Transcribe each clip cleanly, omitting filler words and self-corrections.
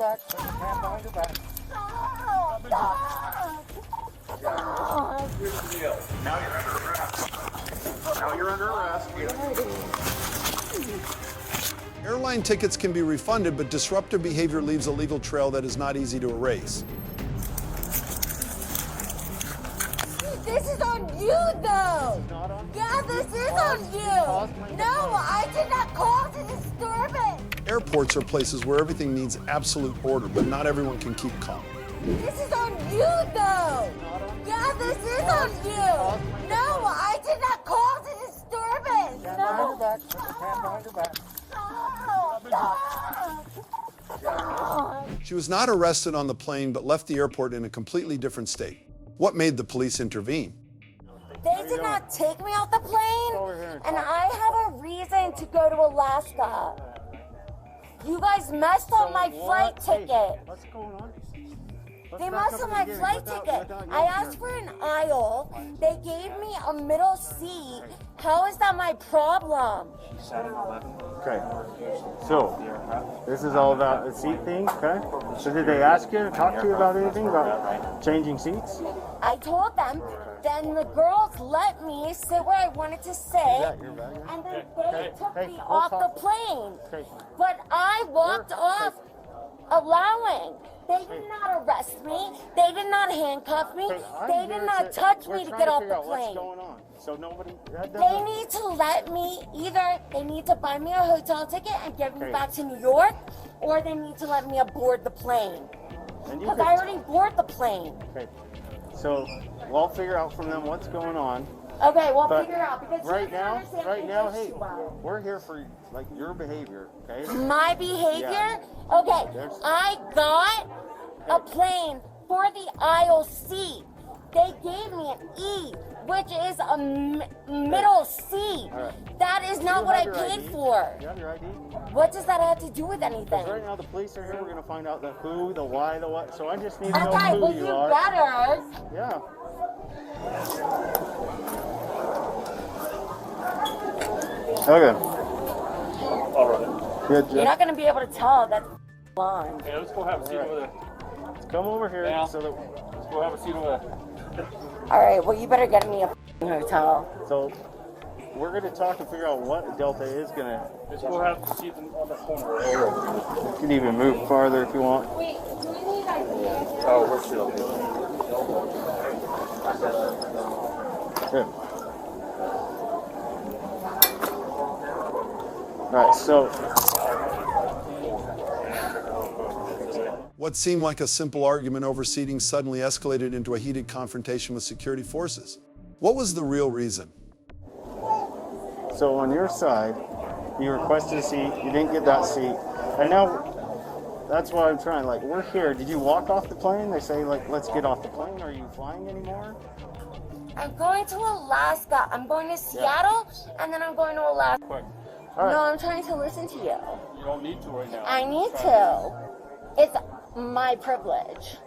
back. Put your hand behind your back. Here's the deal. Now you're under arrest. Now you're under arrest. Airline tickets can be refunded, but disruptive behavior leaves a legal trail that is not easy to erase. This is on you, though. Yeah, this is on you. No, I did not cause a disturbance. Airports are places where everything needs absolute order, but not everyone can keep calm. This is on you, though. Yeah, this is on you. No, I did not cause a disturbance. Hand behind your back. Put your hand behind your back. She was not arrested on the plane, but left the airport in a completely different state. What made the police intervene? They did not take me off the plane, and I have a reason to go to Alaska. You guys messed up my flight ticket. What's going on? They messed up my flight ticket. I asked for an aisle. They gave me a middle seat. How is that my problem? Okay. So, this is all about the seat thing, okay? So did they ask you to talk to you about anything about changing seats? I told them. Then the girls let me sit where I wanted to sit, and then they took me off the plane. But I walked off allowing. They did not arrest me. They did not handcuff me. They did not touch me to get off the plane. What's going on? So nobody. They need to let me, either they need to buy me a hotel ticket and get me back to New York, or they need to let me aboard the plane. Because I already boarded the plane. Okay. So we'll figure out from them what's going on. Okay, we'll figure it out. Because right now, hey, we're here for like your behavior, okay? My behavior? Yeah. Okay, I got a plane for the aisle seat. They gave me an E, which is a middle seat. Right. That is not what I paid for. You have your ID? What does that have to do with anything? Right now the police are here. We're going to find out the who, the why, the what. So I just need to know who you are. Okay, well, you better. Yeah. Okay. All right. Good job. You're not going to be able to tell that's blonde. Yeah, let's go have a seat over there. Let's come over here so that let's go have a seat over there. All right, well, you better get me a hotel. So we're going to talk and figure out what Delta is going to... Let's go have a seat on the corner. You can even move farther if you want. Wait, do we need ideas? Oh, we're still Good. All right, so... What seemed like a simple argument over seating suddenly escalated into a heated confrontation with security forces. What was the real reason? So on your side, you requested a seat, you didn't get that seat, and now that's what I'm trying. Like, we're here. Did you walk off the plane? They say, like, let's get off the plane. Are you flying anymore? I'm going to Alaska. I'm going to Seattle, and then I'm going to Alaska. quick. Right. No, I'm trying to listen to you. You don't need to right now. I need to. It's my privilege.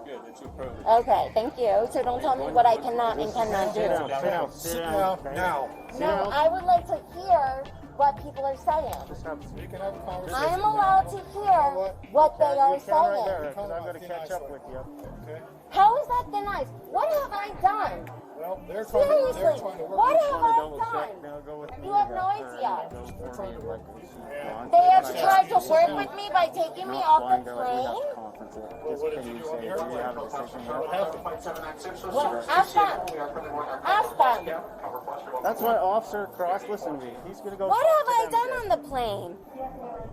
Good, it's your privilege. Okay, thank you. So don't tell me what I cannot and cannot do. Sit down. Now. No, I would like to hear what people are saying. I am allowed to hear what they are saying. I'm going to catch up with you. How is that denied? What have I done? Well, Seriously, what have I done? Go You have no idea. idea. They have tried to work with me by taking me off the plane. Well, ask them. Ask them. That's why Officer Cross, listen to me. He's going to go. What have I done on the plane?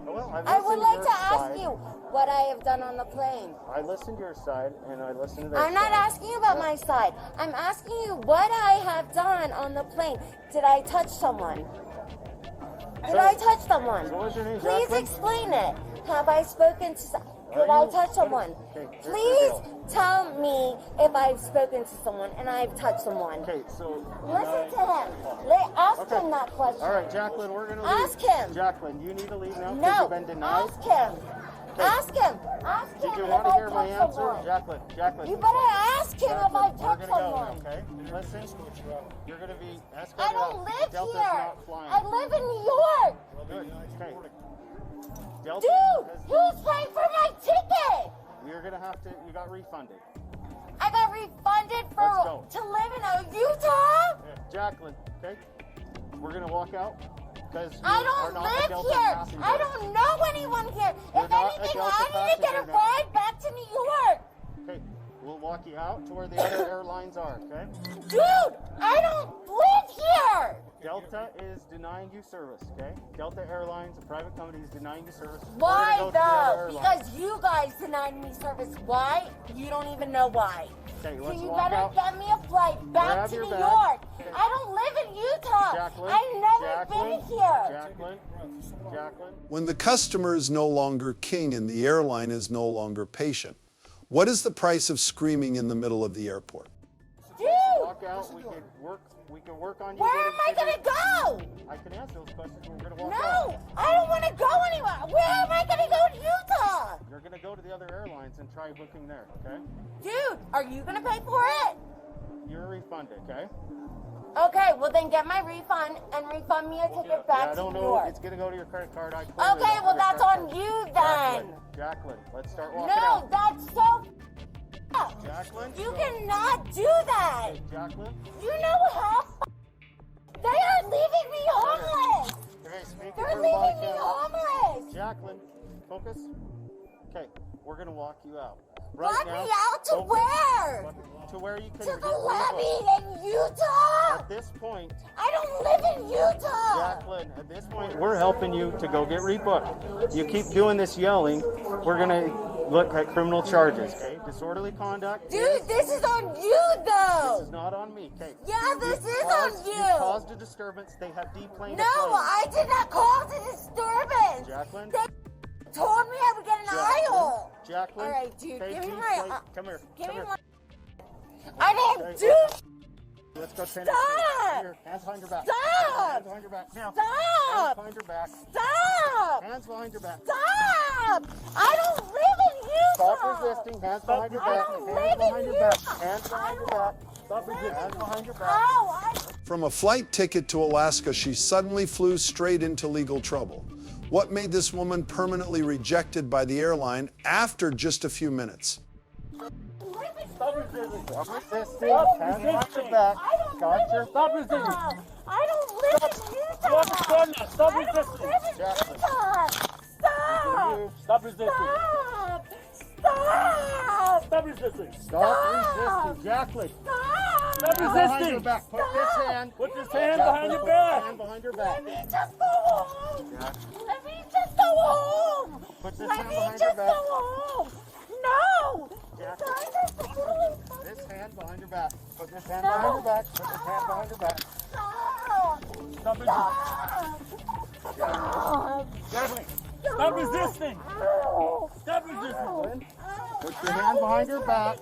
Well, I would like to ask you what I have done on the plane. I listened to your side and I listened to their I'm not asking you about my side. I'm asking you what I have done on the plane. Did I touch someone? Did I touch someone? So what's your name, Please Jacqueline? explain it. Have I spoken to someone? Did I touch someone? Please tell me if I've spoken to someone and I've touched someone. Okay, so... Listen to him. Ask him that question. All right, Jacqueline, we're going to leave. Ask him. Jacqueline, you need to leave now because No, you've been denied. ask him. Ask him. Ask him Did you if want to I've hear my touched answer? someone. Jacqueline. You better ask him if I've We're touched gonna someone. go, okay? Listen, you're going to be escorted I don't out. live Delta's here. not flying. I live in New York. Good, okay. Delta Dude, has- who's paying for my ticket? You're gonna have to. You got refunded. I got refunded Let's for go. to live in Utah? Jacqueline, okay? We're gonna walk out because I don't live here. I don't know anyone here. You're If not a anything, Delta I need to get a passenger now. ride back to New York. Okay, we'll walk you out to where the other airlines are, okay? Dude, I don't live here. Delta is denying you service, okay? Delta Airlines, a private company, is denying you service. We're Why gonna go to the other though? airlines. Because you guys denied me service. Why? You don't even know why. Okay, So let's you walk better out. get me a flight back Grab to your New bag. York. Okay. I don't live in Utah. Jacqueline, I've never been here. Jacqueline. When the customer is no longer king and the airline is no longer patient, what is the price of screaming in the middle of the airport? Dude, Walk out. We can work on you. where am I getting gonna go? fitted. I can answer those questions. We're gonna walk out. No, I don't want to go anywhere. Where am I gonna go in Utah? You're gonna go to the other airlines and try booking there, okay? Dude, are you gonna pay for it? You're refunded, okay? Okay, well then get my refund and refund me a ticket back I to don't New know. York. It's gonna go to your credit card. Okay, well that's on you then. Jacqueline, let's start walking No, out. that's so up. Jacqueline, You go. cannot do that. Hey, Jacqueline. You know how they are leaving me homeless. Okay, speak They're for the body leaving me count. homeless. Jacqueline, focus. Okay, we're gonna walk you out. Right Let now, me out to focus. where? To where you can To get the rebooked. levee in Utah. At this point, I don't live in Utah. Jacqueline, at this point, we're helping you to go get rebooked. You keep doing this yelling, we're gonna look at criminal charges, okay? Disorderly conduct. Dude, this is on you This though. is not on me, okay? Yeah, this is caused- on You you. caused a disturbance. They have deplaned No, a plane. I did not cause a disturbance. Jacqueline? They told me I would get an aisle. Jacqueline? All right, dude, okay, give me please my- wait. Come here. Give Come me here. my. I didn't Okay. do. Let's go 10 Stop! Here, hands behind your back. Stop! Hands behind your back. Now. Hands Stop! behind your back. Stop! Hands behind your back. Stop! I don't live in Utah. Stop resisting. Hands behind your I back. don't Hands live in behind your back. Utah. Hands behind your back. Stop resisting. Hands behind your back. Ow! From a flight ticket to Alaska, she suddenly flew straight into legal trouble. What made this woman permanently rejected by the airline after just a few minutes? Stop resisting. Hands behind your back. Got your. Stop resisting. I don't live in Utah. Stop I resisting. don't live in Utah. Stop! Stop resisting. Stop! Stop! Stop resisting. Stop resisting. Jacqueline. Stop! Stop Hands behind your resisting. back. Put this hand. Put this hand Jacqueline, behind your put back. this hand behind your back. Let me just go home. Let me just go home. Put this Let hand me behind just your go back. home. No! Jack. You guys are so funny. This hand behind your back. Put this hand behind your back. Put this hand behind your back. Stop! Stop resisting. Stop! Jacqueline, Stop resisting. Ow! Stop resisting. put your hand behind your back.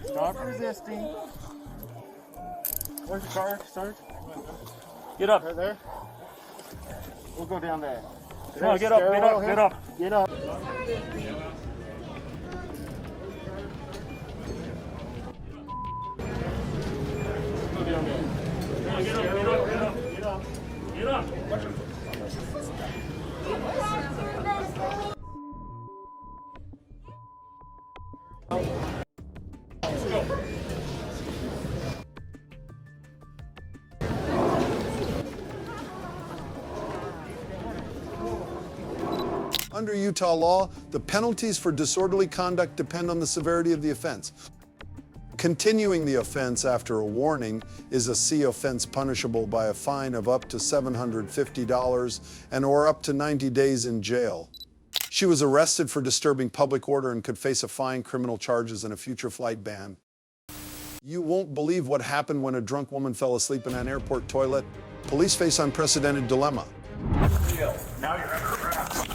Stop resisting. Where's your car, Sarge? Get up. Right there. We'll go down there. Come on, get up, get up, get up. Get up. Get up. Under Utah law, the penalties for disorderly conduct depend on the severity of the offense. Continuing the offense after a warning is a C offense punishable by a fine of up to $750 and or up to 90 days in jail. She was arrested for disturbing public order and could face a fine, criminal charges, and a future flight ban. You won't believe what happened when a drunk woman fell asleep in an airport toilet. Police face unprecedented dilemma. Now you're under arrest.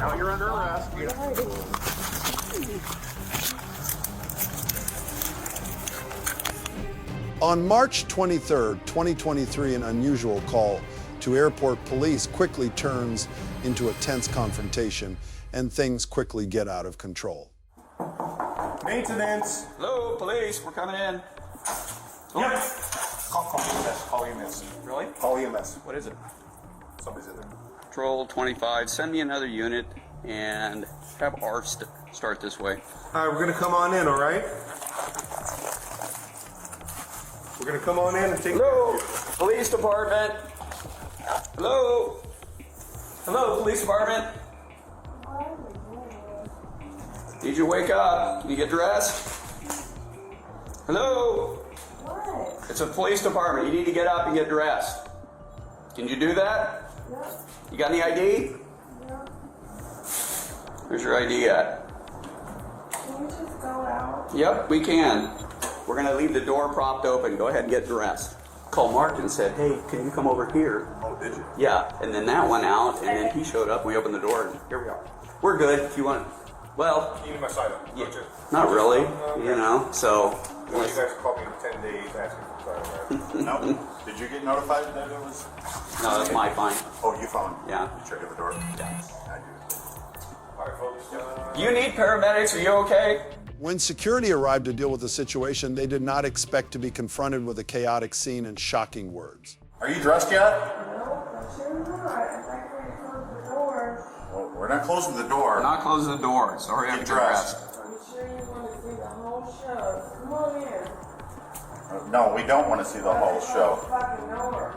Now you're under arrest. On March 23, 2023, an unusual call to airport police quickly turns into a tense confrontation, and things quickly get out of control. Maintenance. Hello, police, we're coming in. Yes. Call EMS. Call EMS. Really? Call EMS. What is it? Somebody's in there. Patrol 25, send me another unit and have our start this way. All right, we're gonna come on in, all right? We're gonna come on in and take. Hello, police department. Hello. Hello, police department. Need you to wake up. Can you get dressed? Hello. What? It's a police department. You need to get up and get dressed. Can you do that? No. You got any ID? No. Where's your ID at? Can we just go out? Yep, we can. We're gonna leave the door propped open. Go ahead and get dressed. Called Mark and said, hey, can you come over here? Oh, did you? Yeah, and then that went out, and then he showed up, and we opened the door, and here we are. We're good if you want. Well, You need my side up, yeah, don't you? not really, you know, so. You guys called me in 10 days asking for side up. No. Did you get notified that it was? No, that's my fine. Oh, you found? Yeah. You checked at the door? Yeah. I do. All right, folks. Do you need paramedics? Are you okay? When security arrived to deal with the situation, they did not expect to be confronted with a chaotic scene and shocking words. Are you dressed yet? No, I'm sure not. I'm not going to close the door. Well, we're not closing the door. We're not closing the door, so hurry up Get and get dressed. I'm sure you want to see the whole show. Come on in. No, we don't want to see the whole show. Fucking door.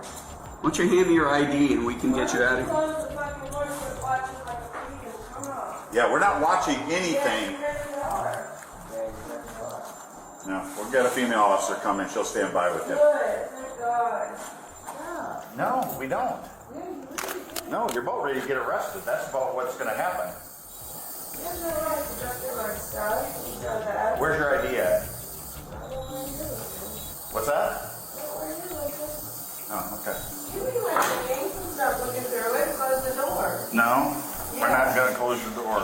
Why don't you hand me your ID and we can get you out of here? Close the fucking door. Quit watching like a freak and come on. Yeah, we're not watching anything. No, we'll get a female officer coming. She'll stand by with you. Good. Thank God. No, we don't. No, you're both ready to get arrested. That's about what's going to happen. There's no right to jump in my stuff. You know that. Where's your ID at? What's that? Oh, okay. You be like the games and stuff looking through it. Close the door. No, we're not going to close your door.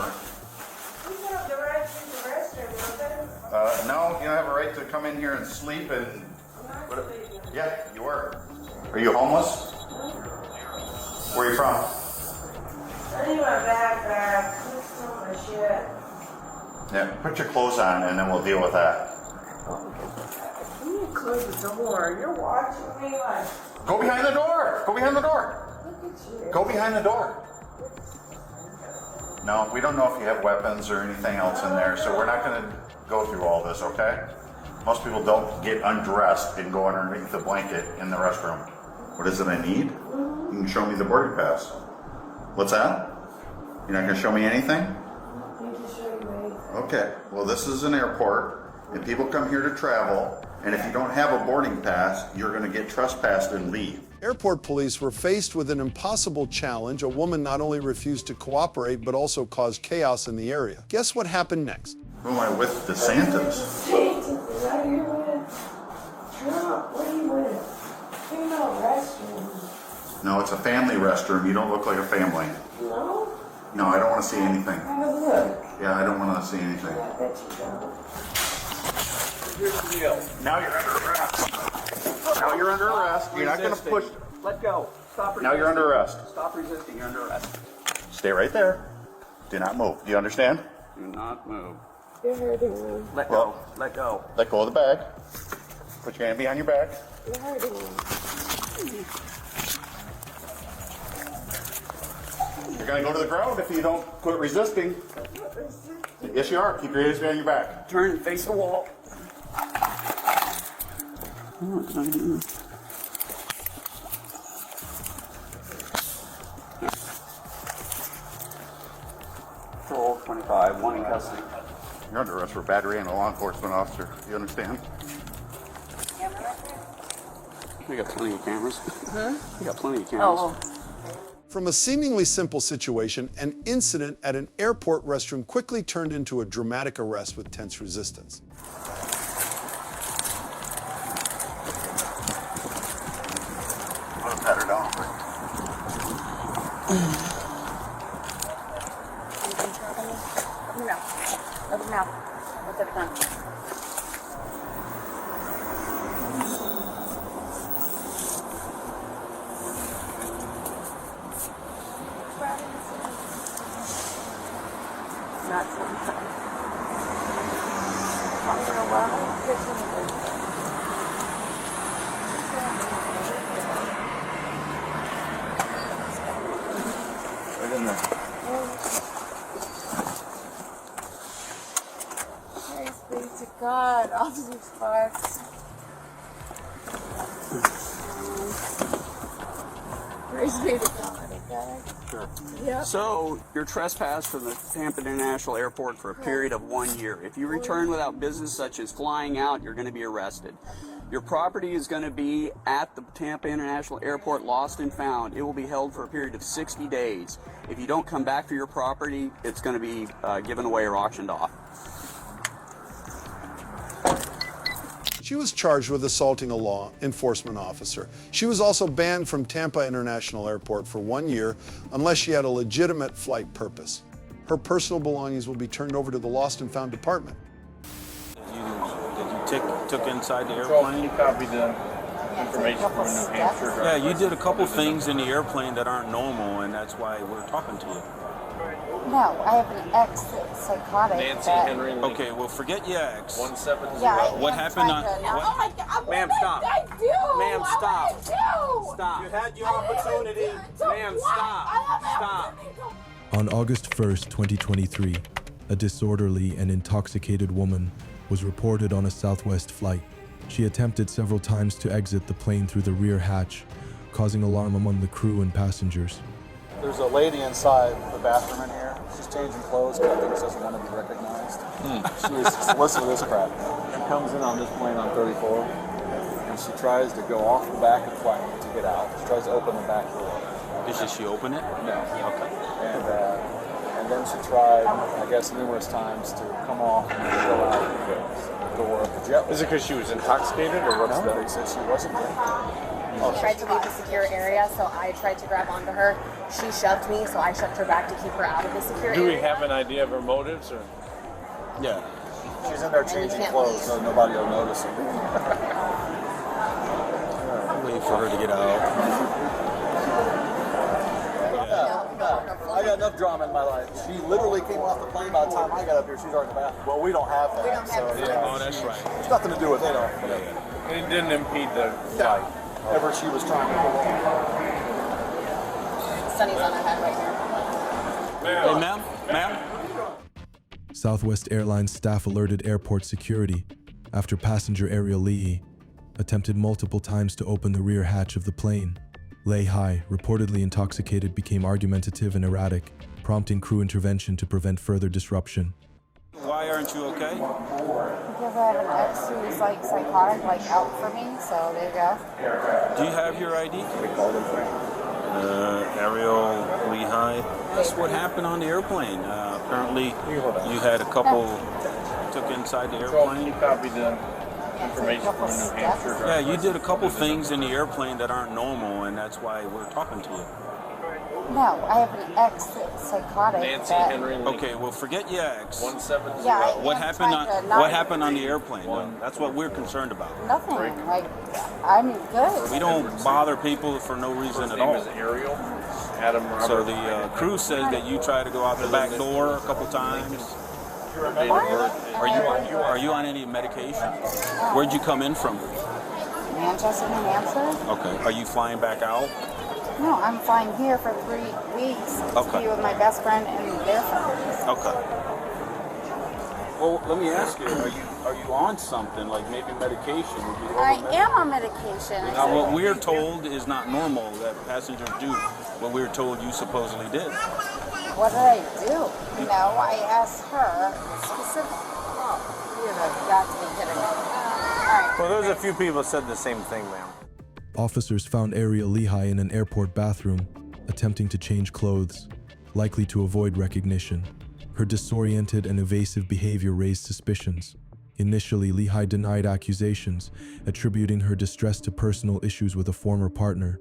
You have the right to use the restroom, don't they? No, you don't have a right to come in here and sleep and... I'm not sleeping. Yeah, you were. Are you homeless? Where are you from? I need my backpack. Put some of my shit. Yeah, put your clothes on and then we'll deal with that. You need to close the door. You're watching me like, Go behind the door! Go behind the door! look at you. Go behind the door! No, we don't know if you have weapons or anything else in there, so we're not going to go through all this, okay? Most people don't get undressed and go underneath the blanket in the restroom. What is it I need? You can show me the boarding pass. What's that? You're not going to show me anything? I need to show you anything. Okay, well this is an airport, and people come here to travel, and if you don't have a boarding pass, you're going to get trespassed and leave. Airport police were faced with an impossible challenge. A woman not only refused to cooperate, but also caused chaos in the area. Guess what happened next? Who am I with? DeSantis. Satan's right here with Trump. What are you with? Female restroom. No, it's a family restroom. You don't look like a family. No? No, I don't want to see anything. Have a look. Yeah, I don't want to see anything. I bet you don't. Here's the deal. Now you're under arrest. Now you're under arrest. You're not going to push. Let go. Stop resisting. Now you're under arrest. Stop resisting. You're under arrest. Stay right there. Do not move. Do you understand? Do not move. You're hurting me. Let go. Let go. Let go of the bag. Put your hand behind your back. You're hurting me. You're going to go to the ground if you don't quit resisting. Yes, you are. Keep your hands behind your back. Turn and face the wall. Patrol 25, one in custody. You're under arrest for battery and a law enforcement officer. You understand? We got plenty of cameras. Huh? We got plenty of cameras. From a seemingly simple situation, an incident at an airport restroom quickly turned into a dramatic arrest with tense resistance. Put a pat her down. Open your mouth. Open your mouth. What's up, done? Not sometimes. After a while, there. Praise be to God, Officer Sparks. Praise be to God, okay? Sure. Yep. So, you're trespassed from the Tampa International Airport for a period of 1 year. If you return without business such as flying out, you're going to be arrested. Your property is going to be at the Tampa International Airport lost and found. It will be held for a period of 60 days. If you don't come back for your property, it's going to be given away or auctioned off. She was charged with assaulting a law enforcement officer. She was also banned from Tampa International Airport for 1 year unless she had a legitimate flight purpose. Her personal belongings will be turned over to the Lost and Found Department. Did you took inside the airplane? You copied the information from New Hampshire. Yeah, you did a couple things in the airplane that aren't normal, and that's why we're talking to you. No, I have an ex that's psychotic. Nancy that, Henry. Okay, well, forget your ex. 170. Yeah, I What am happened trying on- to- what- Oh my God! Ma'am, what stop. did I do? Ma'am, What stop. did I do? Stop. You had your I didn't opportunity. do Ma'am, what? stop. I don't have Stop. anything to- On August 1st, 2023, a disorderly and intoxicated woman was reported on a Southwest flight. She attempted several times to exit the plane through the rear hatch, causing alarm among the crew and passengers. There's a lady inside the bathroom in here. She's changing clothes because I think she doesn't want to be recognized. She was, listen to this crap. She comes in on this plane on 34, and she tries to go off the back of the plane to get out. She tries to open the back door. Did she open it? No. Okay. And then she tried, I guess, numerous times to come off and go out the door of the jet. Is it because she was intoxicated or what's No, they said she wasn't drinking. She tried to leave the secure area, so I tried to grab onto her. She shoved me, so I shoved her back to keep her out of the secure Do area. we have an idea of her motives or? Yeah. She's in there you changing can't clothes, leave. so nobody will notice her. Wait for her to get out. I got enough drama in my life. She literally came off the plane by the time I got up here. She's already in the bathroom. Well, we don't have that. We don't have that. Oh, that's right. It's nothing to do with it. It didn't impede the flight. Ever she was trying to go on. Sunny's on her head right here. Hey, ma'am? Ma'am? Southwest Airlines staff alerted airport security after passenger Ariel Lee attempted multiple times to open the rear hatch of the plane. Lehi, reportedly intoxicated, became argumentative and erratic, prompting crew intervention to prevent further disruption. Why aren't you okay? Because I have an ex who's like psychotic, like out for me, so there you go. Do you have your ID? Ariel Lehigh. That's what happened on the airplane. Apparently, you had a couple took inside the airplane. You copied the information from New Hampshire. Yeah, you did a couple things in the airplane that aren't normal, and that's why we're talking to you. No, I have an ex that's psychotic. Nancy that, Henry. Okay, well, forget your ex. 170. Yeah, I What am happened trying on to not- What happened on the airplane? That's what we're concerned about. Nothing. Like, I'm good. We don't bother people for no reason His at name all. is Ariel. Adam Robert. So the crew says that you tried to go out the back door a couple times. Are you on any medication? Where'd you come in from? Manchester, New Hampshire? Okay. Are you flying back out? No, I'm flying here for 3 weeks to Okay. be with my best friend and their friends. Okay. Well, let me ask you: Are you on something like maybe medication? Would you I am on medication. Now, what we're told is not normal that passengers do. What we're told you supposedly did. What did I do? No, I asked her specifically. Oh, you have got to be kidding me. All right. Well, there's a few people said the same thing, ma'am. Officers found Ariel Lehigh in an airport bathroom, attempting to change clothes, likely to avoid recognition. Her disoriented and evasive behavior raised suspicions. Initially, Lehigh denied accusations, attributing her distress to personal issues with a former partner,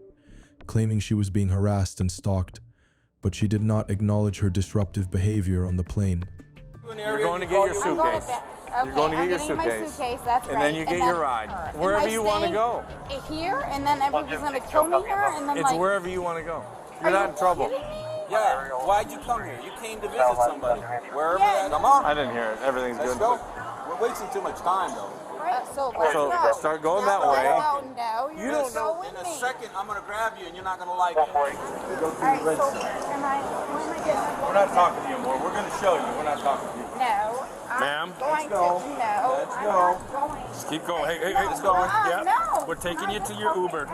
claiming she was being harassed and stalked, but she did not acknowledge her disruptive behavior on the plane. You're going to get your suitcase. You're going to get your My suitcase. suitcase, that's And right. then you get your ride. Wherever you want to go. Here, and then everybody's gonna kill me here, and then It's like. wherever you want to go. You're Are not you in trouble. kidding me? Yeah. Why'd you come here? You came to visit somebody. Wherever. Yeah. Come on. I didn't hear it. Everything's good. We're wasting too much time, though. Right, so let's So go. start going No, that way. No, no, You you're don't gonna know. go with In a me. second, I'm gonna grab you, and you're not gonna like it. All right, so am I getting? We're not talking to you more. We're going to show you. We're not talking to you. No. Ma'am? Let's go. No. Let's go. Just keep going. Hey, let's go. Yeah. No. We're taking you to your Uber.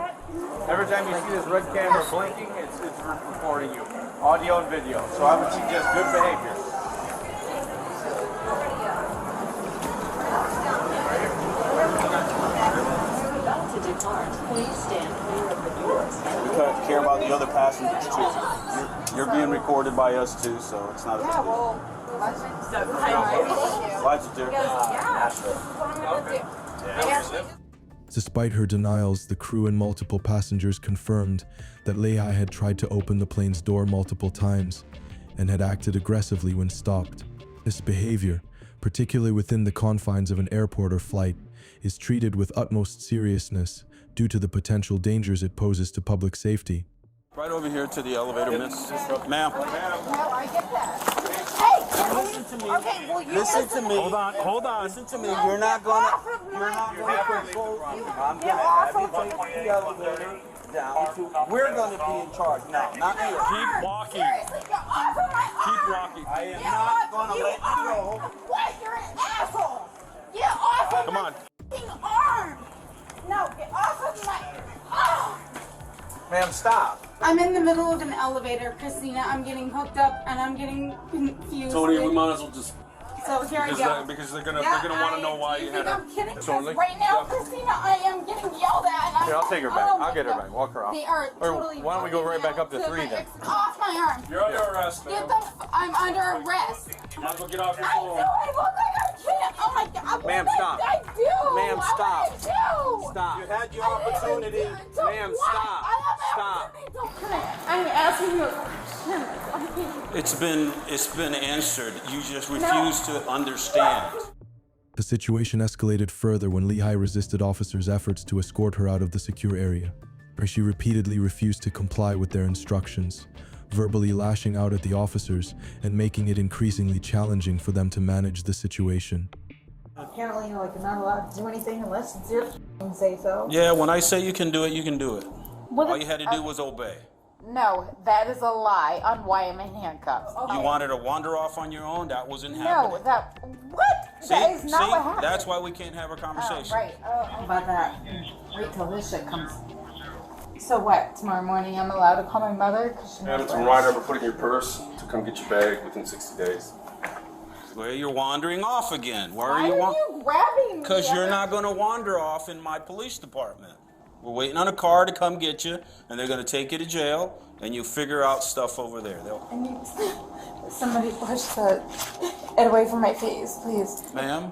Every time you see this red camera blinking, it's recording you. Audio and video. So I would suggest good behavior. Please stand clear of the doors. We care about the other passengers too. You're being recorded by us too, so it's not a big deal. Despite her denials, the crew and multiple passengers confirmed that Lehigh had tried to open the plane's door multiple times and had acted aggressively when stopped. This behavior, particularly within the confines of an airport or flight, is treated with utmost seriousness due to the potential dangers it poses to public safety. Right over here to the elevator, miss. Ma'am. No, I get that. Hey, listen to me. Okay, well, you Listen to me. Hold on. Listen to me. You're not gonna control. I'm gonna have you take the elevator down to. We're gonna be in charge now, not you. Keep walking. Seriously, get off of my arm. Keep walking. I am not gonna let you go. What? You're an asshole. Get off of Come on. my f***ing arm. No, get off of my arm. Ma'am, stop. I'm in the middle of an elevator, Christina. I'm getting hooked up and I'm getting confused. Tony, we might as well just. So here I go. Because they're gonna want to know why you had I'm kidding. Totally. Right now, Christina, I am getting yelled at. And Here, I'll take her back. I'll get her back. Walk her off. They are Or totally. why don't we go right back up to 3 then? Off my arm. You're under arrest, Get ma'am. I'm under arrest. You might as well get off your I phone. know. I look like a kid. Oh my God. Ma'am, What stop. did I do? Ma'am, What stop. did I do? Stop. You had your opportunity. Ma'am, stop. Stop. I'm asking you. It's been answered. You just refuse to understand. The situation escalated further when Lehigh resisted officers' efforts to escort her out of the secure area, where she repeatedly refused to comply with their instructions, verbally lashing out at the officers and making it increasingly challenging for them to manage the situation. Apparently, you're not allowed to do anything unless it's your say so. Yeah, when I say you can do it, you can do it. Well, All you had to do was obey. No, that is a lie on why I'm in handcuffs. You wanted to wander off on your own? That wasn't No, happening. what? That is not what happened. That's why we can't have a conversation. Right. How about that? Wait till this shit comes. So what? Tomorrow morning I'm allowed to call my mother? And it's a reminder to put in your purse to come get your bag within 60 days. Well, you're wandering off again. Why Why are you grabbing me? Because you're not going to wander off in my police department. We're waiting on a car to come get you, and they're going to take you to jail, and you figure out stuff over there. I need somebody push it away from my face, please. Ma'am?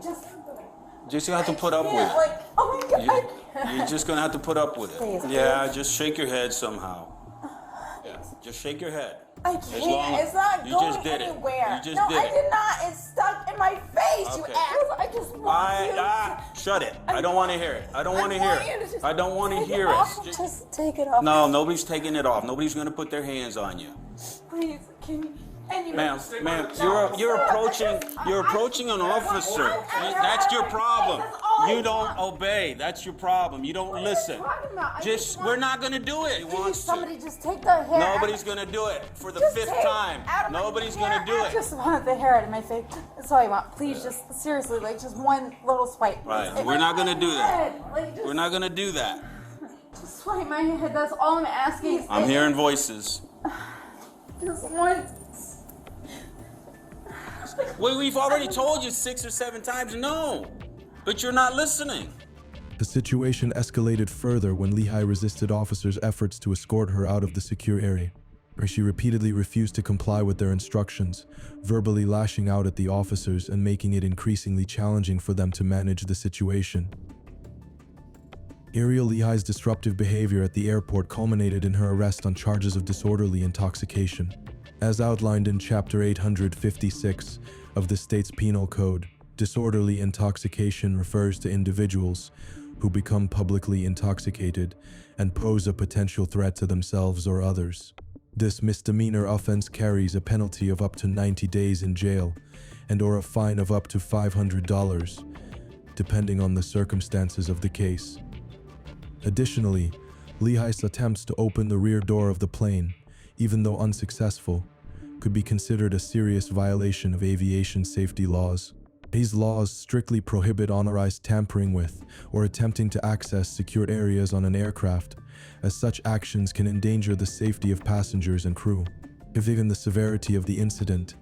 Just gonna have to put up with it. Like, oh my God. You're just gonna have to put up with it. Please, yeah, just shake your head somehow. Yeah, just shake your head. I can't. It's not you going just did anywhere. It. You just no, did I it. did not. It's stuck in my face, you Okay. ass. I just want Shut it. I don't want to hear it. I don't want to hear it. I don't want to hear it. Just take it off. No, nobody's taking it off. Nobody's gonna put their hands on you. Please, can you? Ma'am, you're approaching an officer. That's your problem. You don't obey. That's your problem. You don't listen. We're not gonna do it. Somebody just take the hair. Nobody's gonna do it for the fifth time. Nobody's gonna do I it. just wanted the hair out of my face. That's all I want. Please, just seriously, just one little swipe. Right. We're not gonna do that. We're not gonna do that. Just swipe my head. That's all I'm asking. I'm hearing voices. Just one. Well, we've already told you 6 or 7 times no, but you're not listening. The situation escalated further when Lehigh resisted officers' efforts to escort her out of the secure area, where she repeatedly refused to comply with their instructions, verbally lashing out at the officers and making it increasingly challenging for them to manage the situation. Ariel Lehigh's disruptive behavior at the airport culminated in her arrest on charges of disorderly intoxication. As outlined in Chapter 856 of the state's Penal Code, disorderly intoxication refers to individuals who become publicly intoxicated and pose a potential threat to themselves or others. This misdemeanor offense carries a penalty of up to 90 days in jail and/or a fine of up to $500, depending on the circumstances of the case. Additionally, Lehigh's attempts to open the rear door of the plane, even though unsuccessful, could be considered a serious violation of aviation safety laws. These laws strictly prohibit unauthorized tampering with or attempting to access secured areas on an aircraft, as such actions can endanger the safety of passengers and crew. Given the severity of the incident,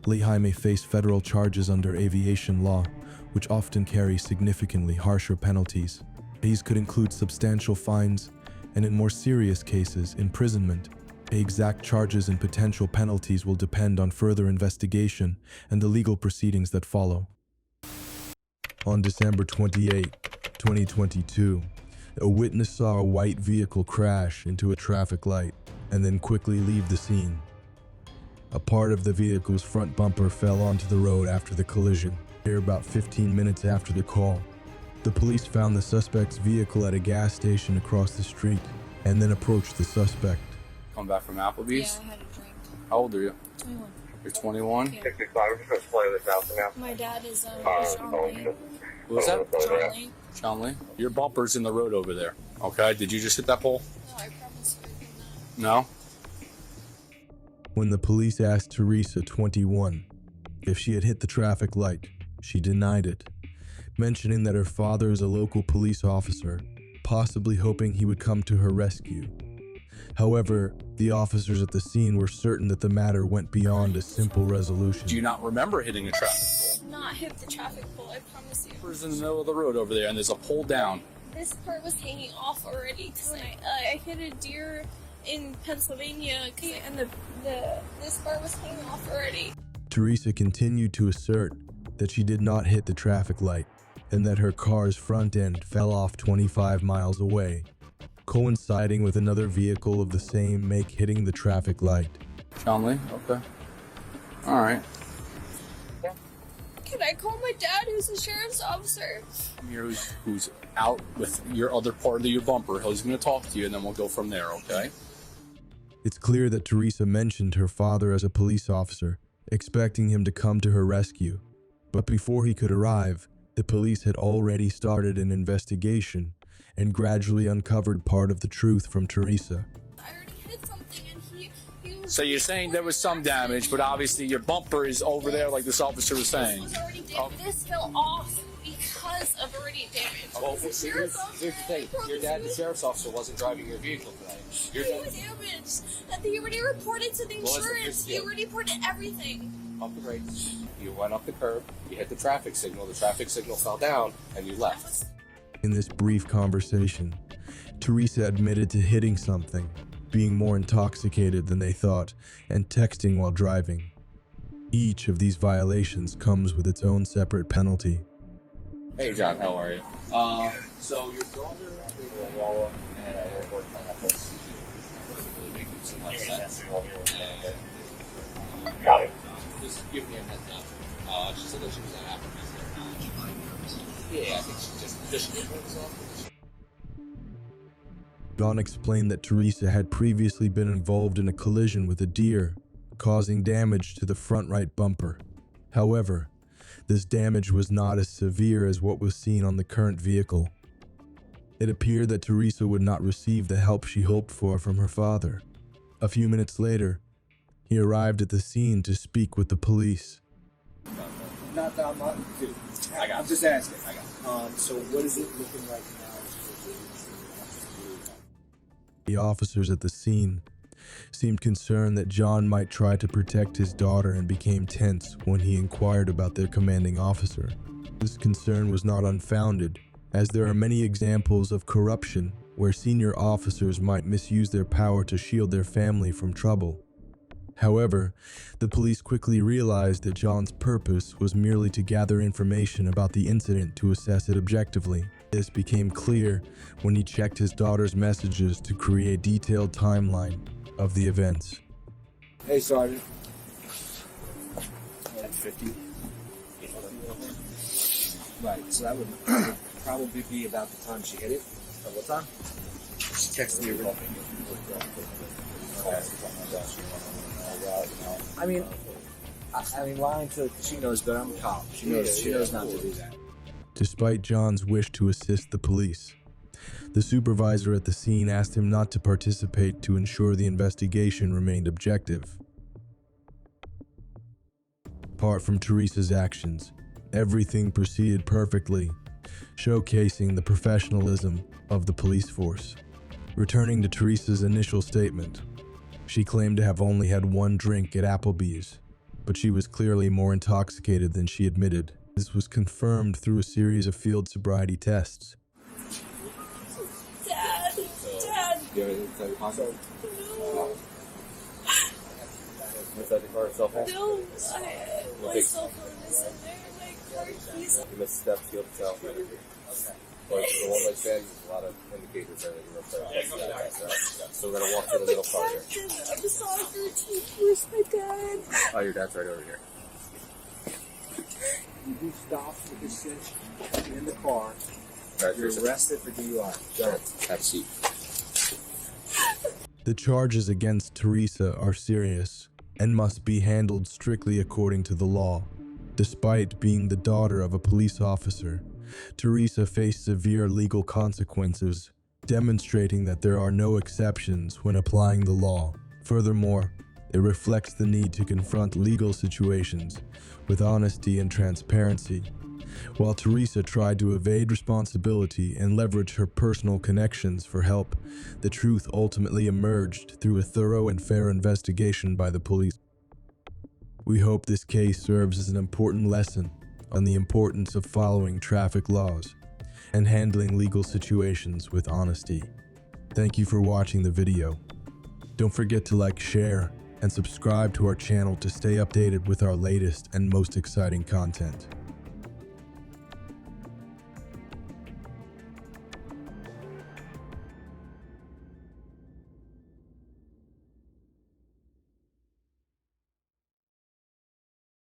Lehigh may face federal charges under aviation law, which often carry significantly harsher penalties. These could include substantial fines and, in more serious cases, imprisonment. The exact charges and potential penalties will depend on further investigation and the legal proceedings that follow. On December 28, 2022, a witness saw a white vehicle crash into a traffic light and then quickly leave the scene. A part of the vehicle's front bumper fell onto the road after the collision. Here, about 15 minutes after the call, the police found the suspect's vehicle at a gas station across the street and then approached the suspect. Come back from Applebee's? Yeah, I had a drink. How old are you? 21. You're 21? Yeah. 65, we're just going to play this out now. My dad is Sean Lee. Who was that? Sean Lee. Sean Lee? Your bumper's in the road over there. Okay, did you just hit that pole? No, I promise you I did not. No? When the police asked Teresa, 21, if she had hit the traffic light, she denied it, mentioning that her father is a local police officer, possibly hoping he would come to her rescue. However, the officers at the scene were certain that the matter went beyond a simple resolution. Do you not remember hitting a traffic pole? Did not hit the traffic pole, I promise you. It's in the middle of the road over there, and there's a pole down. This part was hanging off already because I hit a deer in Pennsylvania, and this part was hanging off already. Teresa continued to assert that she did not hit the traffic light and that her car's front end fell off 25 miles away, coinciding with another vehicle of the same make hitting the traffic light. Sean Lee? Okay. All right. Can I call my dad, who's a sheriff's officer? Who's out with your other part of your bumper. He's going to talk to you, and then we'll go from there, okay? It's clear that Teresa mentioned her father as a police officer, expecting him to come to her rescue. But before he could arrive, the police had already started an investigation and gradually uncovered part of the truth from Teresa. I already hit something, and he was... So you're saying there was some damage, but obviously your bumper is over there like this officer was saying. This was already damaged. This fell off because of already damage. Well, here's the thing. Your dad, the sheriff's officer, wasn't driving your vehicle today. Your dad was damaged. And he already reported to the insurance. He already reported everything. Pump the brakes. You went up the curb. You hit the traffic signal. The traffic signal fell down, and you left. In this brief conversation, Teresa admitted to hitting something, being more intoxicated than they thought, and texting while driving. Each of these violations comes with its own separate penalty. Hey, John, how are you? So your daughter in Wawa and at airport campus really making some much sense. Got it. Just give me a heads up. She said that she was at Applebee's. Yeah, I think she just did herself. Don explained that Teresa had previously been involved in a collision with a deer, causing damage to the front right bumper. However, this damage was not as severe as what was seen on the current vehicle. It appeared that Teresa would not receive the help she hoped for from her father. A few minutes later, he arrived at the scene to speak with the police. Not that much, dude. I'm just asking. So what is it looking like now? The officers at the scene seemed concerned that John might try to protect his daughter and became tense when he inquired about their commanding officer. This concern was not unfounded, as there are many examples of corruption where senior officers might misuse their power to shield their family from trouble. However, the police quickly realized that John's purpose was merely to gather information about the incident to assess it objectively. This became clear when he checked his daughter's messages to create a detailed timeline of the events. Hey, Sergeant. 50. Right, so that would probably be about the time she hit it. At what time? She texted me. I mean, lying to she knows better. I'm a cop. She knows not to do that. Despite John's wish to assist the police, The supervisor at the scene asked him not to participate to ensure the investigation remained objective. Apart from Teresa's actions, everything proceeded perfectly, showcasing the professionalism of the police force. Returning to Teresa's initial statement, she claimed to have only had one drink at Applebee's, but she was clearly more intoxicated than she admitted. This was confirmed through a series of field sobriety tests. Dad. Do you have anything to tell your console? Inside the car itself? No, my cell phone is in there. My car keys. You missed steps, you have to tell. But the one like said, there's a lot of indicators there that you're up there. So we're going to walk through the middle car here. I'm sorry for you. Where's my dad? Oh, your dad's right over here. You do stop with this shit in the car. Right, you're arrested for DUI. Go ahead. Have a seat. The charges against Teresa are serious and must be handled strictly according to the law. Despite being the daughter of a police officer, Teresa faced severe legal consequences, demonstrating that there are no exceptions when applying the law. Furthermore, it reflects the need to confront legal situations with honesty and transparency. While Teresa tried to evade responsibility and leverage her personal connections for help, the truth ultimately emerged through a thorough and fair investigation by the police. We hope this case serves as an important lesson on the importance of following traffic laws and handling legal situations with honesty. Thank you for watching the video. Don't forget to like, share, and subscribe to our channel to stay updated with our latest and most exciting content.